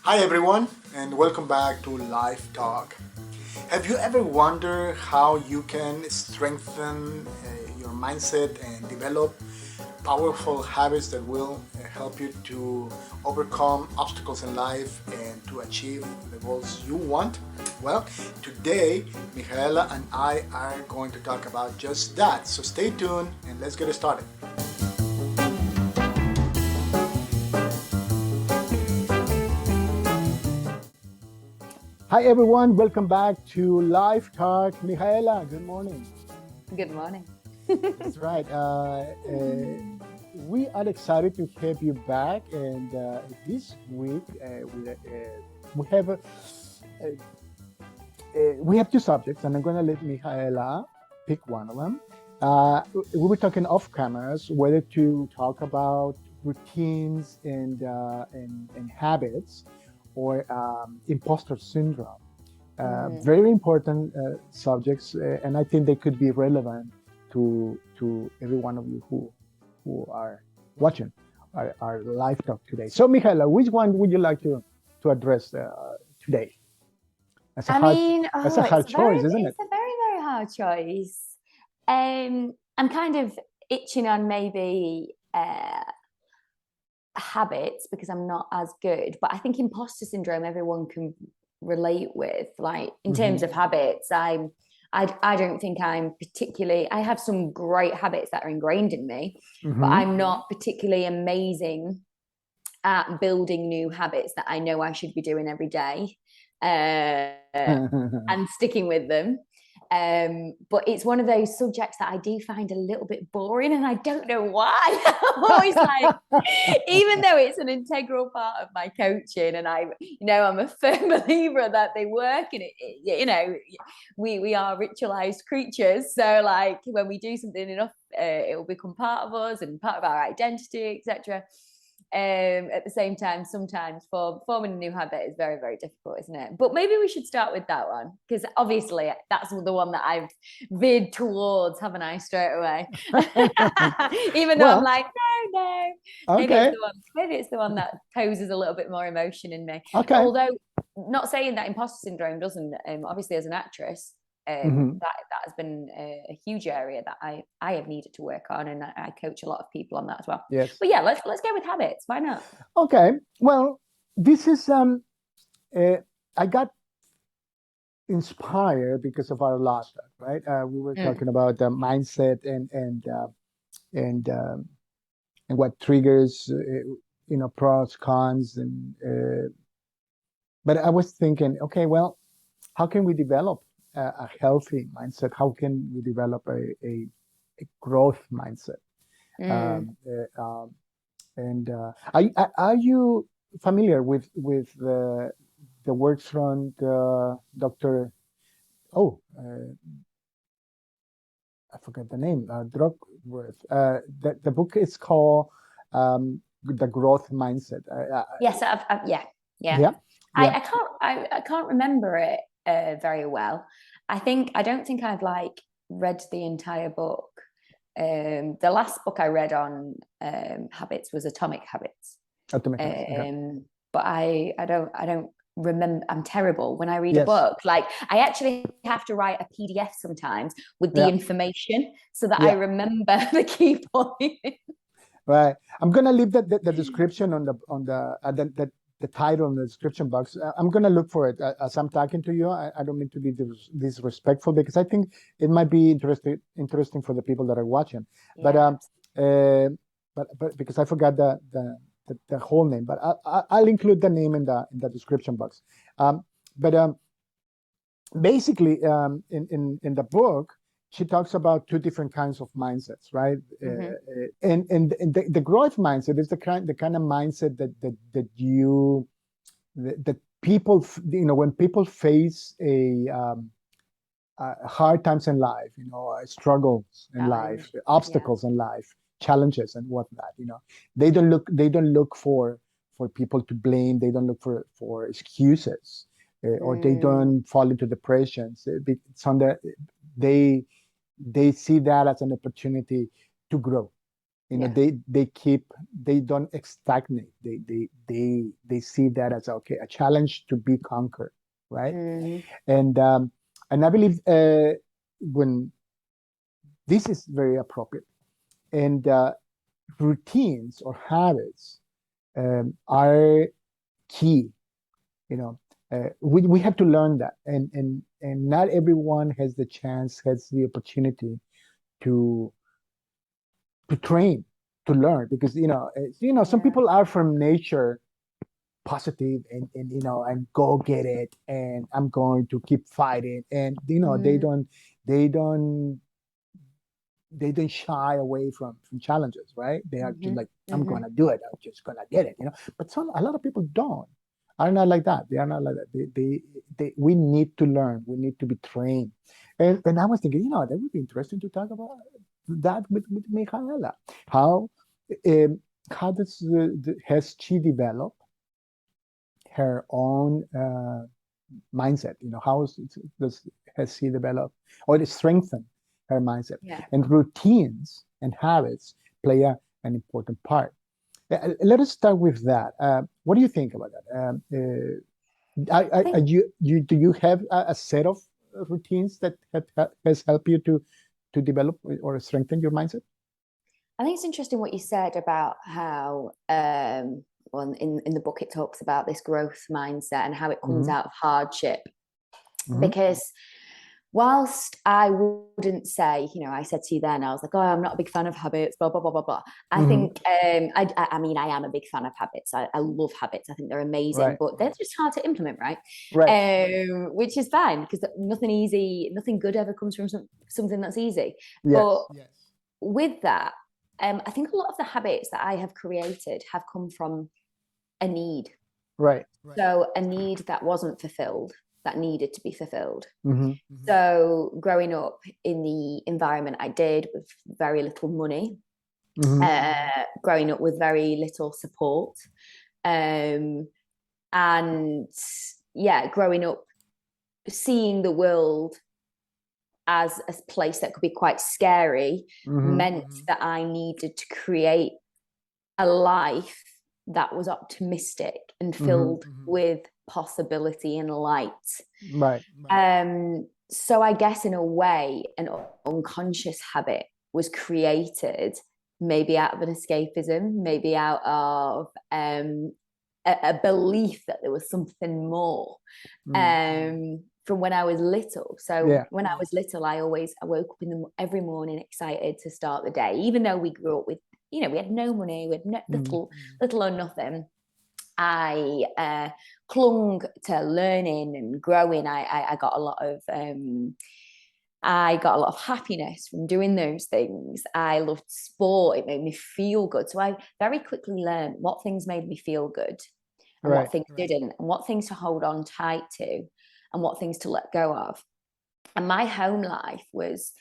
Hi everyone, and welcome back to Life Talk. Have you ever wondered how you can strengthen your mindset and develop powerful habits that will help you to overcome obstacles in life and to achieve the goals you want? Well, today, Michaela and I are going to talk about just that. So stay tuned and let's get started. Hi everyone, welcome back to Live Talk. Michaela, good morning. Good morning. That's right. We are excited to have you back, and this week we have two subjects, and I'm going to let Michaela pick one of them. We were talking off cameras whether to talk about routines and habits or imposter syndrome. Very important subjects, and I think they could be relevant to every one of you who are watching our live talk today. So, Michaela, which one would you like to address today? That's a I hard mean, that's a it's hard choice, isn't it? a very, very hard choice. I'm kind of itching on maybe habits because I'm not as good, but I think imposter syndrome everyone can relate with. Like in terms of habits, I don't think I'm particularly. I have some great habits that are ingrained in me, but Mm-hmm. I'm not particularly amazing at building new habits that I know I should be doing every day and sticking with them. But it's one of those subjects that I do find a little bit boring, and I don't know why. I'm always like, even though it's an integral part of my coaching, and I'm a firm believer that they work, and we are ritualized creatures. So, like, when we do something enough, it will become part of us and part of our identity, etc. At the same time, sometimes forming a new habit is very, very difficult, isn't it? But maybe we should start with that one because obviously that's the one that I've veered towards, haven't I, straight away? Even though I'm Well, like, no, okay, maybe it's the one that poses a little bit more emotion in me. okay. Although, not saying that imposter syndrome doesn't. Obviously, as an actress, Mm-hmm. that has been a huge area that I have needed to work on, and I coach a lot of people on that as well. Yes. But yeah, let's go with habits. Why not? Okay. Well, this is uh, I got inspired because of our last talk, right? We were Mm. talking about the mindset and and what triggers, pros, cons, and but I was thinking, okay, well, how can we develop a healthy mindset? How can we develop a growth mindset? Mm. Um, and are you familiar with the works from Dr. Oh, I forgot the name. Druckworth. The book is called The Growth Mindset. Yes, yeah, yeah. Yeah, yeah, I can't remember it very well. I don't think I've like read the entire book. The last book I read on habits was Atomic Habits. Atomic Habits. Okay. But I don't remember. I'm terrible when I read a Yes. book. Like I actually have to write a PDF sometimes with the Yeah. information so that I Yeah. remember the key points. Right. I'm gonna leave the description the title in the description box. I'm gonna look for it as I'm talking to you. I don't mean to be disrespectful because I think it might be interesting for the people that are watching. But Yeah, uh, but because I forgot the whole name, but I'll include the name in the description box. But basically, in the book, she talks about two different kinds of mindsets, right? mm-hmm. And the growth mindset is the kind of mindset that people, when people face hard times in life, struggles in life, Challenge. Yeah. obstacles in life, challenges and whatnot. They don't look for people to blame. They don't look for excuses, or they Mm, don't fall into depressions. It's on the they they see that as an opportunity to grow, You know, they don't stagnate. They see that as, okay, a challenge to be conquered, right? Mm-hmm. And I believe when this is very appropriate, and routines or habits are key. You know, we have to learn that, and not everyone has the opportunity to train, to learn, because some Yeah. people are from nature positive, and and go get it, and I'm going to keep fighting, and Mm-hmm. they don't they don't shy away from challenges, right? They are just like, I'm Mm-hmm. gonna do it, I'm just gonna get it, but a lot of people don't, are not like that. They are not like that. We need to learn, we need to be trained. And I was thinking, that would be interesting to talk about that with Michaela. How um, how has she developed her own mindset? How has she developed or strengthened her mindset? Yeah. And routines and habits play an important part. Let us start with that. What do you think about that? I think Do you have a set of routines that has helped you to develop or strengthen your mindset? I think it's interesting what you said about how well, in the book it talks about this growth mindset and how it comes Mm-hmm. out of hardship. Mm-hmm. Because whilst I wouldn't say, I said to you then, I was like, oh, I'm not a big fan of habits, blah, blah, blah, blah, blah. I Mm-hmm. think, I mean, I am a big fan of habits. I love habits. I think they're amazing, Right. but they're just hard to implement, right? Right. Which is fine, because nothing good ever comes from something that's easy. But Yes. with that, I think a lot of the habits that I have created have come from a need. Right. So a need that wasn't fulfilled, that needed to be fulfilled. Mm-hmm. So growing up in the environment I did with very little money, Mm-hmm. growing up with very little support, and yeah, growing up seeing the world as a place that could be quite scary Mm-hmm. meant that I needed to create a life that was optimistic and Mm-hmm. filled with possibility and light. Right. So I guess in a way, an unconscious habit was created maybe out of an escapism, maybe out of a belief that there was something more from when I was little. So Yeah. when I was little, I woke up every morning excited to start the day, even though we grew up with, we had no money, we had little or nothing. I clung to learning and growing. I got a lot of happiness from doing those things. I loved sport. It made me feel good. So I very quickly learned what things made me feel good and what things didn't, and what things to hold on tight to and what things to let go of. And my home life was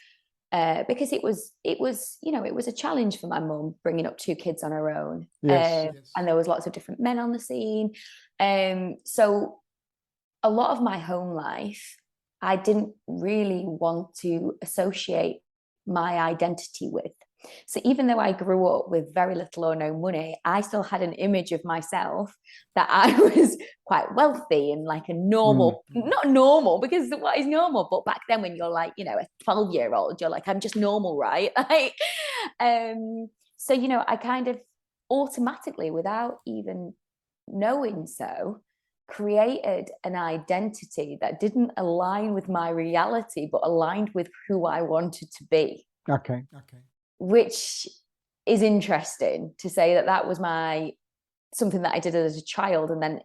because it was a challenge for my mum bringing up two kids on her own. Yes. And there was lots of different men on the scene. So a lot of my home life, I didn't really want to associate my identity with. So even though I grew up with very little or no money, I still had an image of myself that I was quite wealthy and like a normal, not normal, because what is normal? But back then when you're like, a 12-year-old, you're like, I'm just normal, right? So, I kind of automatically, without even knowing so, created an identity that didn't align with my reality, but aligned with who I wanted to be. Okay. Which is interesting to say that was something that I did as a child, and then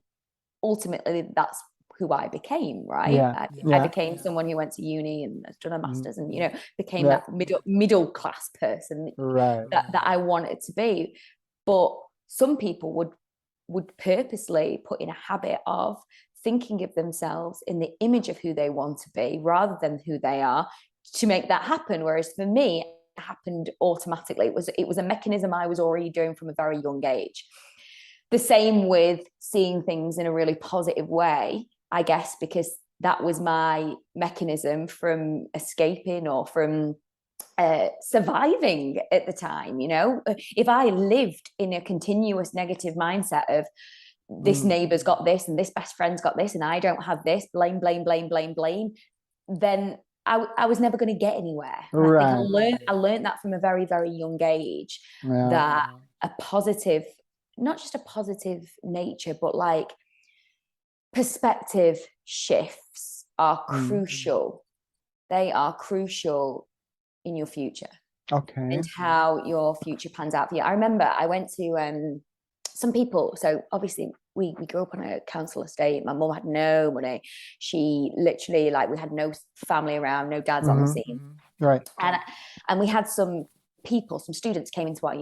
ultimately that's who I became, right? Yeah. I became someone who went to uni and has done a master's and became that middle class person Right. that I wanted to be. But some people would purposely put in a habit of thinking of themselves in the image of who they want to be rather than who they are to make that happen. Whereas for me, it happened automatically. It was a mechanism I was already doing from a very young age. The same with seeing things in a really positive way, I guess, because that was my mechanism from escaping or from surviving at the time. If I lived in a continuous negative mindset of this neighbor's got this and this best friend's got this and I don't have this, blame, then I was never going to get anywhere. And Right. I think I learned that from a very, very young age, that a positive, not just a positive nature, but like perspective shifts are crucial. They are crucial in your future. Okay. And how your future pans out for you. I remember I went to some people. So obviously we grew up on a council estate. My mum had no money. She literally, like, we had no family around, no dads on the scene. Right. And we had some students came into our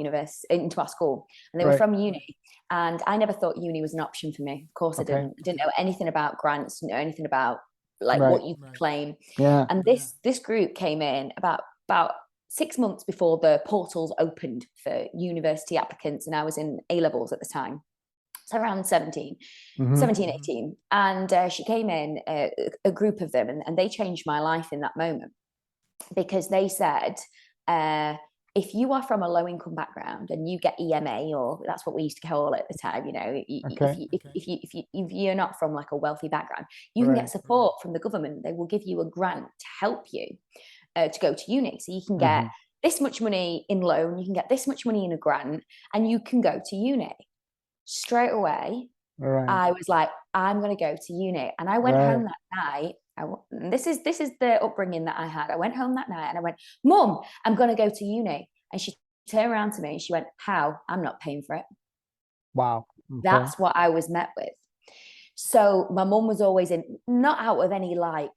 school, and they were from uni. And I never thought uni was an option for me. Of course, I didn't know anything about grants, didn't know anything about like what you could claim. Yeah. And this group came in about 6 months before the portals opened for university applicants, and I was in A-levels at the time, so around 17, 18. And she came in, a group of them, and they changed my life in that moment, because they said, if you are from a low-income background and you get EMA, or that's what we used to call it at the time, if you're not from like a wealthy background, you can get support from the government. They will give you a grant to help you to go to uni. So you can get this much money in loan, you can get this much money in a grant, and you can go to uni. Straight away, I was like, I'm going to go to uni. And I went home that night. This is the upbringing that I had. I went home that night and I went, Mum, I'm going to go to uni. And she turned around to me and she went, how? I'm not paying for it. Wow. Okay. That's what I was met with. So my mum was always not out of any like,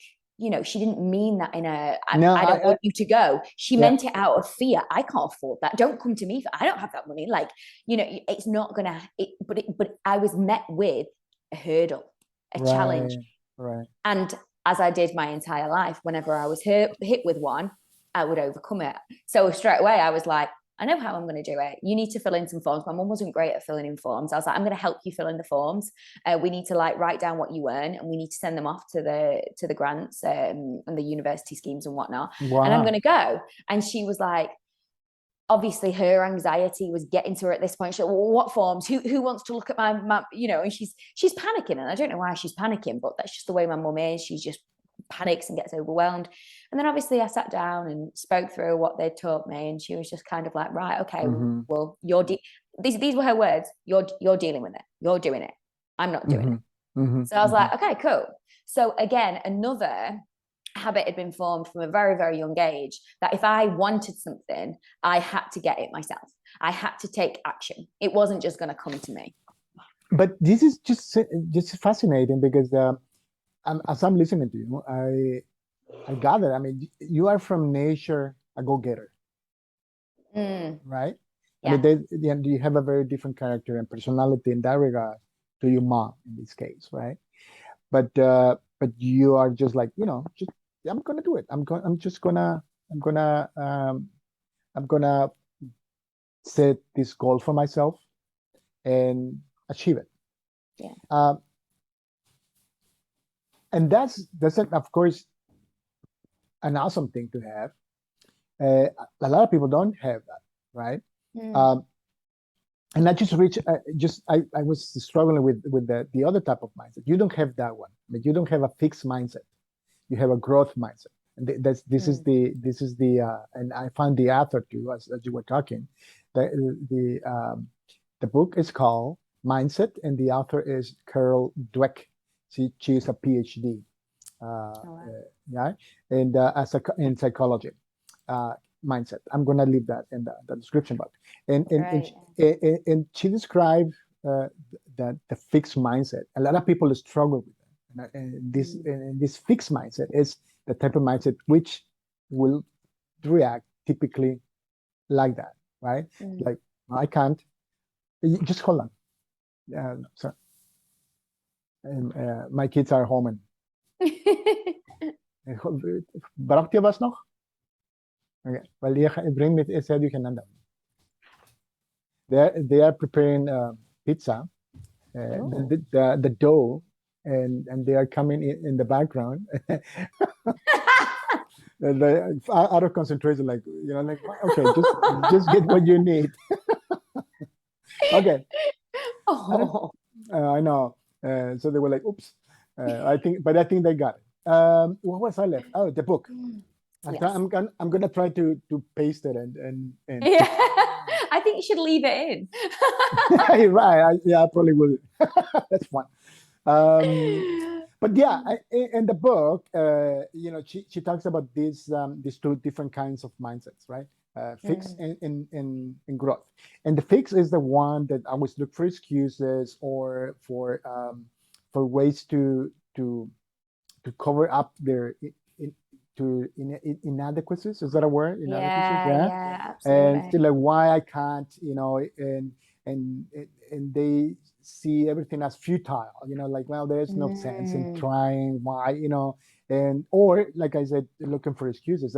she didn't mean that in I don't want you to go. She meant it out of fear. I can't afford that. Don't come to me. I don't have that money. Like, it's not going to, but I was met with a hurdle, a challenge. Right. And as I did my entire life, whenever I was hit with one, I would overcome it. So straight away, I was like, I know how I'm going to do it. You need to fill in some forms. My mum wasn't great at filling in forms. I was like, I'm going to help you fill in the forms. We need to like write down what you earn, and we need to send them off to the grants and the university schemes and whatnot. Wow. And I'm going to go. And she was like, obviously her anxiety was getting to her at this point. She said, well, what forms? Who wants to look at my and she's panicking. And I don't know why she's panicking, but that's just the way my mum is. She's just panics and gets overwhelmed. And then obviously I sat down and spoke through what they'd taught me, and she was just kind of like, right, okay, well, these were her words, you're dealing with it, you're doing it, I'm not doing it. So I was like, okay, cool. So again, another habit had been formed from a very, very young age, that if I wanted something, I had to get it myself. I had to take action. It wasn't just going to come to me. But this is just fascinating, because as I'm listening to you, I gather, I mean, you are from nature a go-getter, right? Yeah. I mean, you have a very different character and personality in that regard to your mom in this case, right? But you are just like, just, I'm gonna do it. I'm gonna set this goal for myself and achieve it. Yeah. And that's of course an awesome thing to have. A lot of people don't have that, right? And I just I was struggling with the other type of mindset. You don't have that one. I mean, you don't have a fixed mindset. You have a growth mindset. And this is the and I found the author too, as you were talking. The book is called Mindset, and the author is Carol Dweck. She is a PhD. Yeah, and in psychology, mindset. I'm gonna leave that in the description box. And she described that the fixed mindset. A lot of people struggle with that. And this fixed mindset is the type of mindset which will react typically like that, right? Like, I can't. Just hold on. Sorry. My kids are home and. Braucht ihr was noch? Okay, weil ihr bringt mit sehr durcheinander. They are preparing pizza, the dough, and they are coming in the background. out of concentration, like, like, okay, just get what you need. Okay. I don't, Oh, I know. So they were like, oops. I think they got it. What was I left? Oh, the book. yes. I'm gonna try to paste it and Yeah. to I think you should leave it in. You're right. Yeah, I probably will. That's fun. Um, but yeah, in the book, she talks about these two different kinds of mindsets, right? Fix Mm, and growth. And the fix is the one that always look for excuses or for ways to cover up their inadequacies. Is that a word? Inadequacies, yeah, yeah. yeah, And absolutely. still like why I can't, and and they see everything as futile, like, well, there's no sense in Mm, trying. Why, and or like I said, looking for excuses.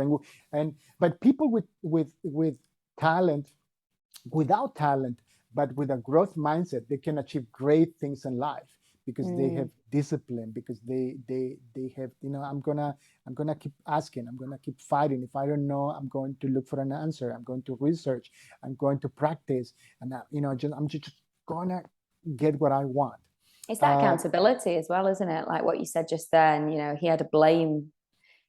But people with talent, without talent, but with a growth mindset, they can achieve great things in life because they have mm. discipline, because they have, I'm gonna keep asking, I'm gonna keep fighting. If I don't know, I'm going to look for an answer. I'm going to research. I'm going to practice, and I'm just gonna get what I want. It's that Uh, accountability as well, isn't it? Like what you said just then, he had to blame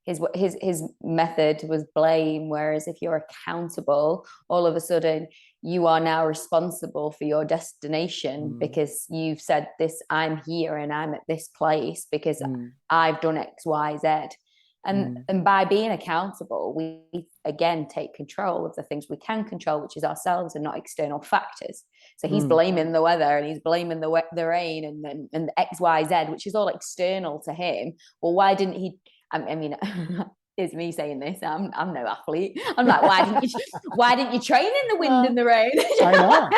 his method was blame, whereas if you're accountable, all of a sudden you are now responsible for your destination mm, because you've said this, I'm here and I'm at this place because mm, I've done XYZ. and mm, and by being accountable, we again take control of the things we can control, which is ourselves and not external factors. So he's mm. blaming the weather and he's blaming the rain and the XYZ, which is all external to him. Well, why didn't he? I mean, it's me saying this. I'm no athlete. I'm like, why didn't you train in the wind Uh, and the rain? Do I know,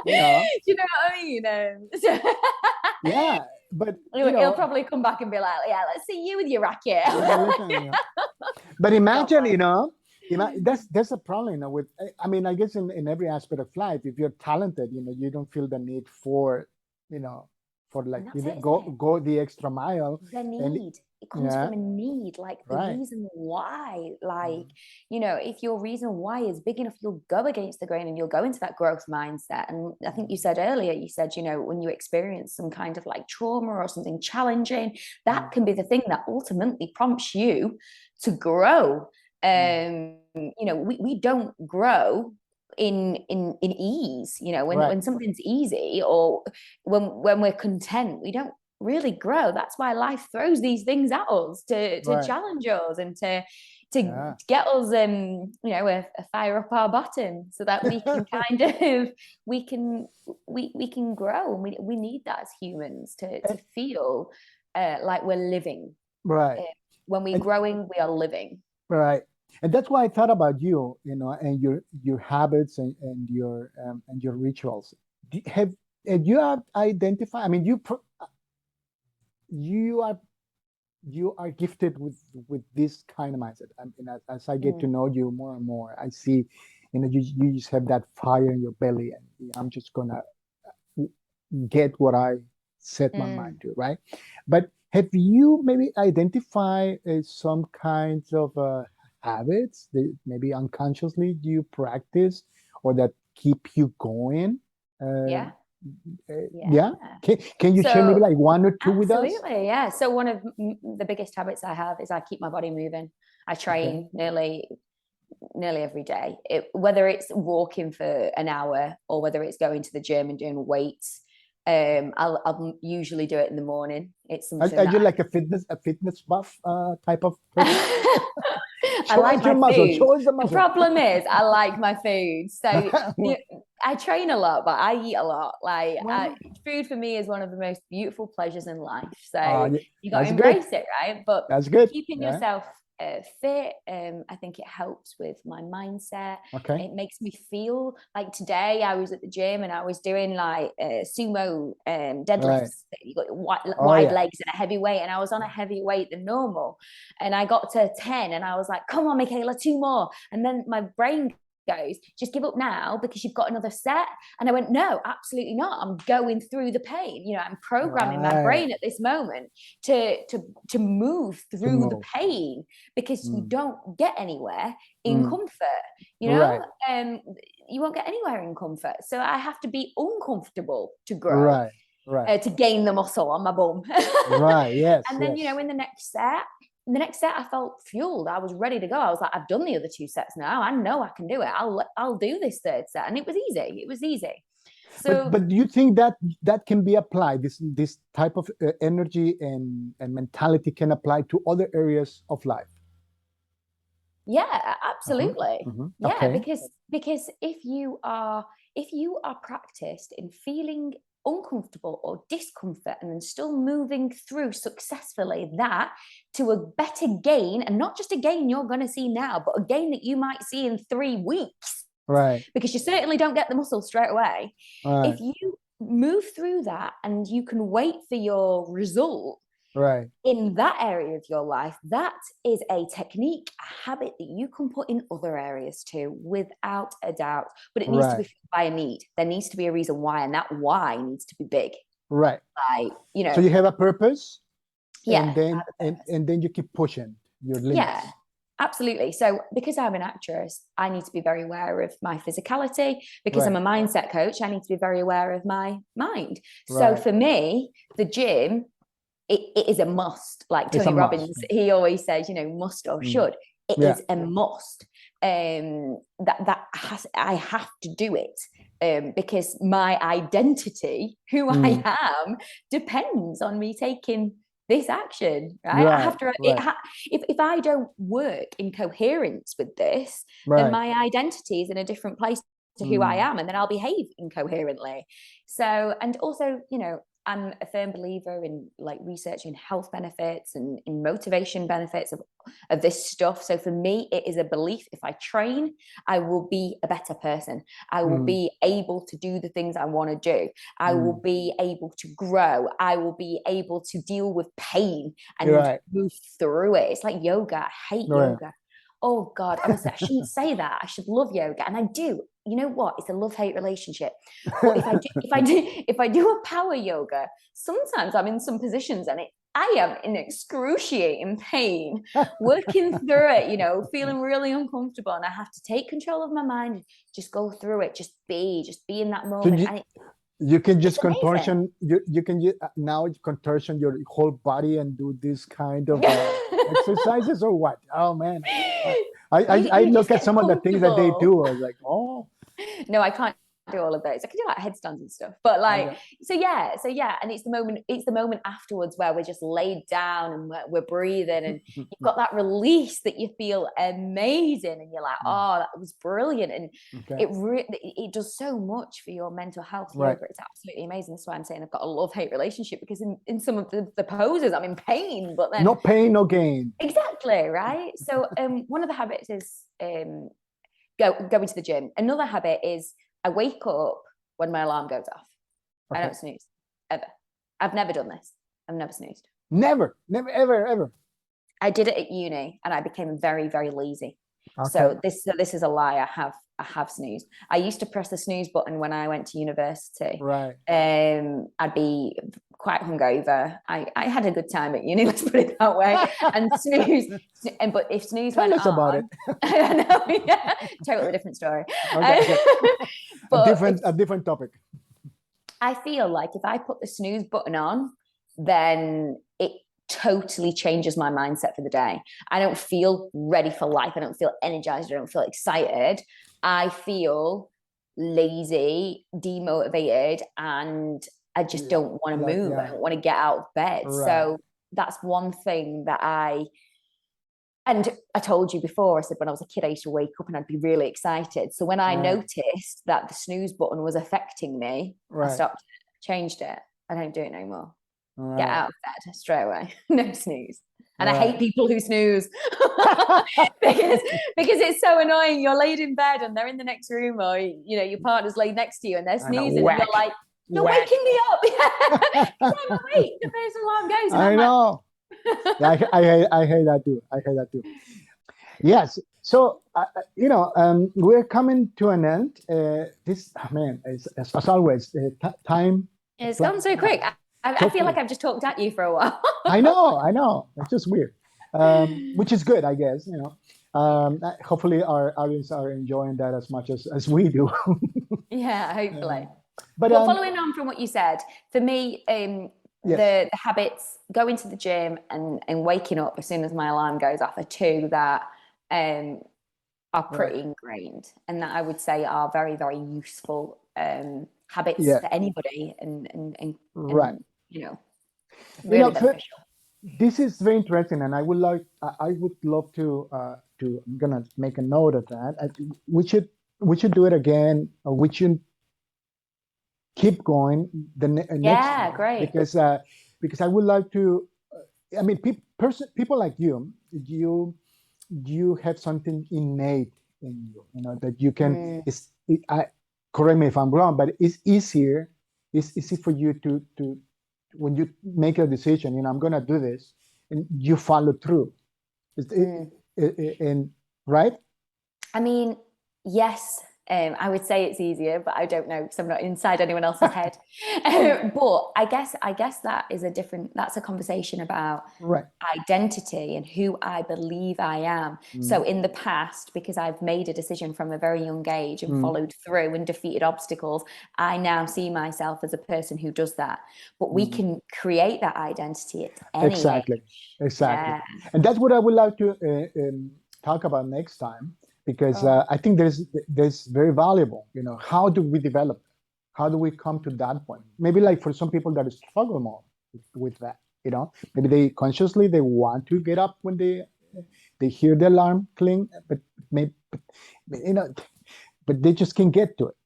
you know, you know what I mean? So yeah, but he'll probably come back and be like, yeah, let's see you with your racket. yeah, listen. But Not imagine, fun. that's a problem, with, I mean, I guess in every aspect of life, if you're talented, you don't feel the need you know, for like, And that's it, isn't it? go the extra mile. The And need. It comes yeah, from a need, like the right. reason why. Like, Mm, if your reason why is big enough, you'll go against the grain and you'll go into that growth mindset. And I think you mm, said earlier, you said, when you experience some kind of like trauma or something challenging, that mm, can be the thing that ultimately prompts you to grow. mm. We don't grow in ease. Right, When something's easy or when we're content, we don't really grow. That's why life throws these things at us to right. challenge us and to Yeah. get us a fire up our bottom so that we can kind of we can grow, and we need that as humans to Eh, feel like we're living. right. uh, when we're And growing, we are living. right. And that's why I thought about you, and your habits and your rituals. Have you have identified? I mean, you are you are gifted with this kind of mindset. I mean, as I get to Mm, know you more and more, I see, you just have that fire in your belly, and I'm just gonna get what I set my mind mm. to, right? But have you maybe identified some kinds of habits that maybe unconsciously you practice or that keep you going? Uh, Yeah, yeah. yeah, can you share maybe So like one or two with us? absolutely, yeah. So one of the biggest habits I have is I keep my body moving. I Okay. train nearly every day. Whether it's walking for an hour or whether it's going to the gym and doing weights, I'll usually do it in the morning. It's something Are you that like a fitness buff type of person? I Show like us your my muscle. food. Show us the The muscle. problem is I like my food. So I train a lot, but I eat a lot. Like Well, food for me is one of the most beautiful pleasures in life. So yeah, you got to that's good. embrace it, right? But That's good. keeping Yeah. yourself fit, I think it helps with my mindset. Okay. It makes me feel like today I was at the gym and I was doing like sumo Right. deadlifts. You got Oh wide yeah. legs and a heavy weight, and I was on a heavy weight than normal. And I got to 10 and I was like, come on, Michaela, two more. And then my brain goes, just give up now because you've got another set. And I went, no, absolutely not. I'm going through the pain. You know, I'm programming my brain at this moment to move through the pain, because you don't get anywhere in comfort, you know, you won't get anywhere in comfort. So I have to be uncomfortable to grow, to gain the muscle on my bum. And then, you know, in the next set, I felt fueled. I was ready to go. I was like, I've done the other 2 sets now. I know I can do it. I'll do this 3rd set. And it was easy. So, but do you think that can be applied? This type of energy and mentality can apply to other areas of life? Yeah, absolutely. Yeah, because if you are practiced in feeling uncomfortable or discomfort and then still moving through successfully that to a better gain, and not just a gain you're going to see now, but a gain that you might see in 3 weeks, because you certainly don't get the muscle straight away. If you move through that and you can wait for your result in that area of your life, that is a technique, a habit that you can put in other areas too, without a doubt. But it needs to be fueled by a need. There needs to be a reason why, and that why needs to be big. Like, you know. So you have a purpose, and then you keep pushing your limits. Yeah, absolutely. So because I'm an actress, I need to be very aware of my physicality. Because I'm a mindset coach, I need to be very aware of my mind. So for me, the gym, it is a must. Like Tony Robbins, he always says, you know, must or should. It is a must. I have to do it, because my identity, who I am, depends on me taking this action. I have to. If I don't work in coherence with this, then my identity is in a different place to who I am, and then I'll behave incoherently. So, and also, you know, I'm a firm believer in like researching health benefits and in motivation benefits of this stuff. So for me, it is a belief. If I train, I will be a better person. I will be able to do the things I want to do. I will be able to grow. I will be able to deal with pain and move through it. It's like yoga. I hate yoga. Oh God, honestly, I shouldn't say that. I should love yoga, and I do. You know what? It's a love-hate relationship. But if I do a power yoga, sometimes I'm in some positions and I am in excruciating pain, working through it, you know, feeling really uncomfortable, and I have to take control of my mind, just go through it, just be in that moment. So you can just contortion. You can now contortion your whole body and do this kind of exercises, or what? Oh man, I look at some of the things that they do. I was like, oh. No, I can't do all of those. I can do like headstands and stuff, but like, so yeah, and it's the moment afterwards where we're just laid down and we're breathing, and you've got that release that you feel amazing, and you're like, oh, that was brilliant, and it does so much for your mental health. Yoga, it's absolutely amazing. That's why I'm saying I've got a love-hate relationship, because in some of the poses I'm in pain, but then no pain, no gain. Exactly, right? So one of the habits is going to the gym. Another habit is I wake up when my alarm goes off. I don't snooze, ever. I've never done this. I've never snoozed. Never, ever. I did it at uni, and I became very, very lazy. So this is a lie. I have snoozed. I used to press the snooze button when I went to university. I'd be quite hungover. I had a good time at uni, let's put it that way. And snooze, but if snooze Tell went us on, about it. I know, yeah, totally different story. But a different topic. I feel like if I put the snooze button on, then it totally changes my mindset for the day. I don't feel ready for life. I don't feel energized. I don't feel excited. I feel lazy, demotivated, and I just don't want to move. I don't want to get out of bed. So that's one thing that and I told you before, I said when I was a kid, I used to wake up and I'd be really excited. So when I noticed that the snooze button was affecting me, I stopped it, changed it. I don't do it no more. Get out of bed straight away. No snooze. And I hate people who snooze because it's so annoying. You're laid in bed and they're in the next room, or you know, your partner's laid next to you and they're snoozing, and you're like, you're waking me up. Because I'm awake. The first alarm goes. And I know. I hate that too. Yes. So, we're coming to an end. This, man, as always, time. It's gone so quick. I feel like I've just talked at you for a while. I know. It's just weird, which is good, I guess. Hopefully our audience are enjoying that as much as we do. Yeah, hopefully. But Well, following on from what you said, for me, yes. the habits, going to the gym and waking up as soon as my alarm goes off, are two that are pretty ingrained, and that I would say are very, very useful habits for anybody, and right. Really beneficial. This is very interesting, and I would love to I'm gonna make a note of that. We should do it again, or we should keep going the next time, great. Because I would like to. I mean, people like you have something innate in you, that you can. Correct me if I'm wrong, but it's easier. It's easy for you to when you make a decision. I'm gonna do this, and you follow through. And right? I mean, yes. I would say it's easier, but I don't know because I'm not inside anyone else's head. But I guess that's a conversation about identity and who I believe I am. So in the past, because I've made a decision from a very young age and followed through and defeated obstacles, I now see myself as a person who does that. But we can create that identity at any exactly. age. Yeah. And that's what I would like to talk about next time. Because I think there's very valuable. How do we develop? How do we come to that point? Maybe like for some people that struggle more with that. Maybe they consciously they want to get up when they hear the alarm cling, but but they just can't get to it.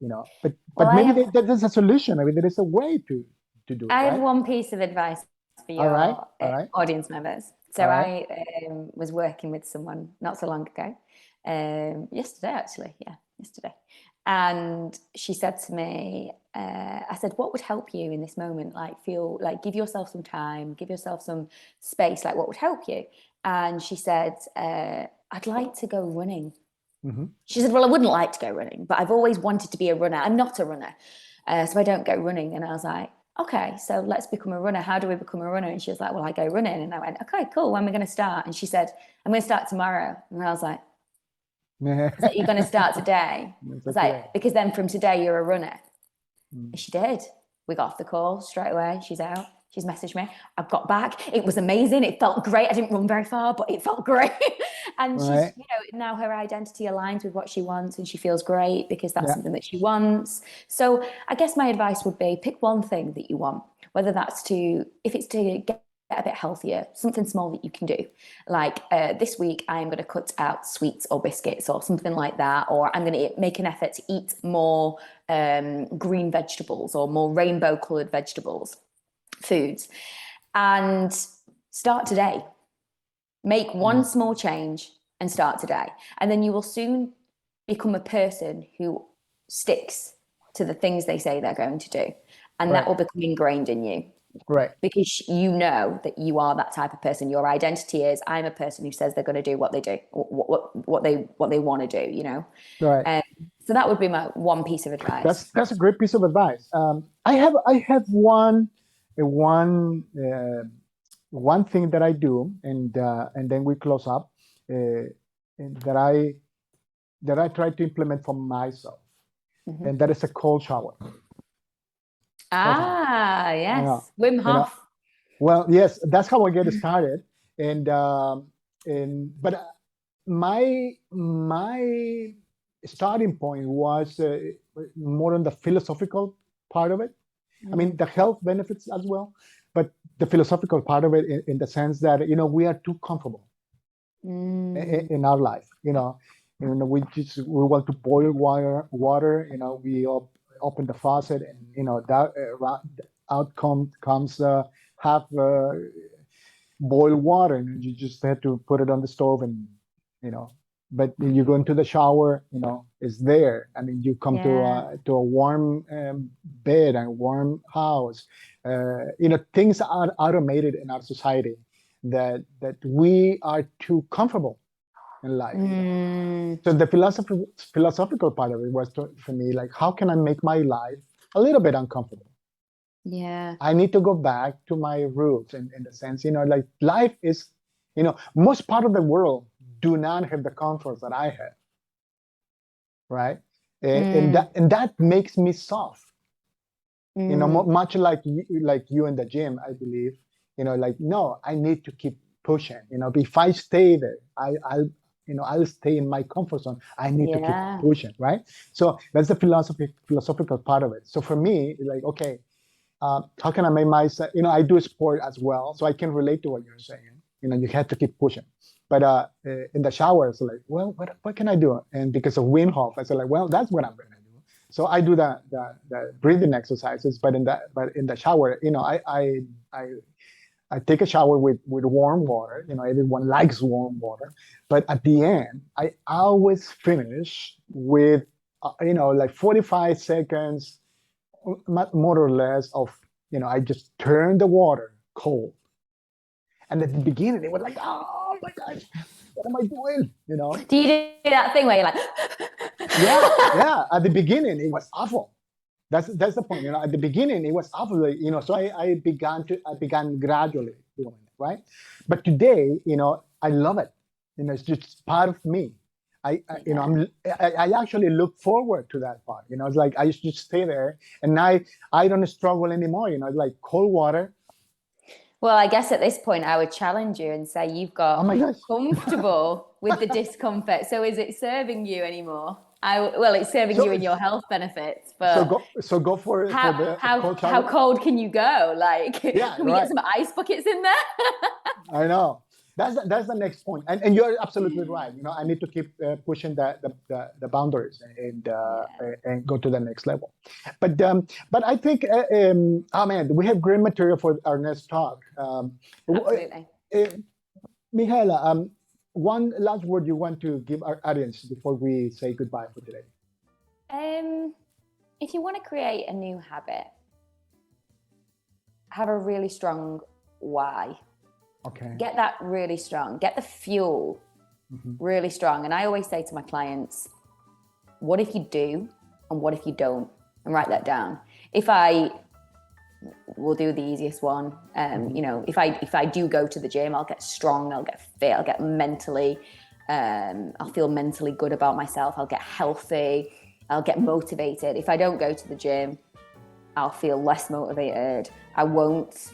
But maybe there's a solution. Maybe there is a way to do it. I have one piece of advice for your audience members. So I was working with someone not so long ago. Yesterday, actually. Yeah, yesterday. And she said to me, I said, what would help you in this moment? Give yourself some time, give yourself some space. What would help you? And she said, I'd like to go running. She said, well, I wouldn't like to go running, but I've always wanted to be a runner. I'm not a runner, so I don't go running. And I was like, okay, so let's become a runner. How do we become a runner? And she was like, well, I go running. And I went, okay, cool. When are we going to start? And she said, I'm going to start tomorrow. And I was like, so you're going to start today? I was like, because then from today you're a runner. And she did. We got off the call straight away. She's out. She's messaged me. I've got back. It was amazing. It felt great. I didn't run very far, but it felt great. And she's, now her identity aligns with what she wants, and she feels great because that's something that she wants. So I guess my advice would be pick one thing that you want, whether that's if it's to get a bit healthier, something small that you can do. This week, I'm going to cut out sweets or biscuits or something like that, or I'm going to make an effort to eat more green vegetables or more rainbow colored foods, and start today. Make one small change and start today. And then you will soon become a person who sticks to the things they say they're going to do. And that will become ingrained in you. Right. Because you know that you are that type of person. Your identity is, I'm a person who says they're going to do what they do, what they want to do, Right. So that would be my one piece of advice. That's a great piece of advice. I have one thing that I do, and then we close up, that I try to implement for myself, and that is a cold shower. Yes, Wim Hof. Well, yes, that's how I get started, but my starting point was more on the philosophical part of it. I mean, the health benefits as well, but the philosophical part of it in the sense that, we are too comfortable in our life. We want to boil water. We open the faucet, and that out comes half boiled water, and you just have to put it on the stove, and but you go into the shower, it's there. I mean, you come to a warm bed and warm house. Things are automated in our society that we are too comfortable in life. So the philosophical part of it was for me, like, how can I make my life a little bit uncomfortable? Yeah. I need to go back to my roots in the sense, like life is, most part of the world do not have the comforts that I have, right? And that makes me soft. Much like you in the gym, I believe, like, no, I need to keep pushing. If I stay there, I'll stay in my comfort zone. I need to keep pushing, right? So that's the philosophical part of it. So for me, like, okay, how can I make myself, I do sport as well, so I can relate to what you're saying. You have to keep pushing. But in the shower, it's like, well, what can I do? And because of Wim Hof, I said, like, well, that's what I'm going to do. So I do the breathing exercises, but in the shower, I take a shower with warm water. Everyone likes warm water, but at the end, I always finish with like 45 seconds, more or less, of I just turn the water cold. And at the beginning, it was like, oh my gosh, what am I doing? Do you do that thing where you're like, yeah. At the beginning, it was awful. That's the point. At the beginning, it was awful. So I began gradually doing it, right? But today, I love it. It's just part of me. I actually look forward to that part. It's like I just stay there, and I don't struggle anymore. Like cold water. Well, I guess at this point I would challenge you and say you've got comfortable with the discomfort. So is it serving you anymore? It's serving you in your health benefits. But so go for it. How cold can you go? Like, can we get some ice buckets in there? I know. That's the next point, and you're absolutely right. I need to keep pushing the boundaries and go to the next level. But I think, oh man, we have great material for our next talk. Absolutely. Michaela, one last word you want to give our audience before we say goodbye for today? If you want to create a new habit, have a really strong why. Okay. Get that really strong. Get the fuel really strong. And I always say to my clients, what if you do and what if you don't? And write that down. We'll do the easiest one. If I do go to the gym, I'll get strong, I'll get fit, I'll get mentally, I'll feel mentally good about myself, I'll get healthy, I'll get motivated. If I don't go to the gym, I'll feel less motivated. I won't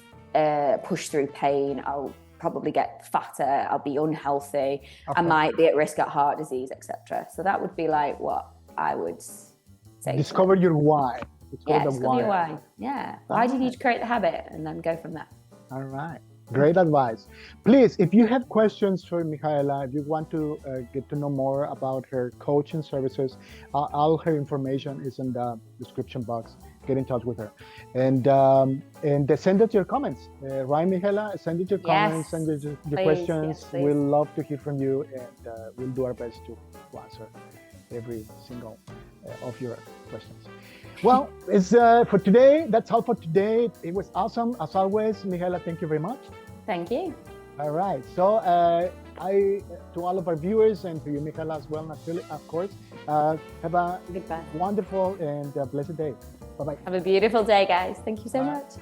push through pain. I'll probably get fatter. I'll be unhealthy. Okay. I might be at risk of heart disease, etc. So that would be like what I would say. Discover your why. Discover your why. Yeah. Why do you need to create the habit, and then go from there. All right. Great advice. Please, if you have questions for Michaela, if you want to get to know more about her coaching services, all her information is in the description box. Get in touch with her, and send us your comments. Right, Michaela? Send us your comments, send us your questions. Yes, we'll love to hear from you, and we'll do our best to answer every single of your questions. Well, it's for today. That's all for today. It was awesome as always, Michaela. Thank you very much. Thank you. All right. So to all of our viewers, and to you, Michaela, as well, of course, have a wonderful and blessed day. Bye-bye. Have a beautiful day, guys. Thank you so much.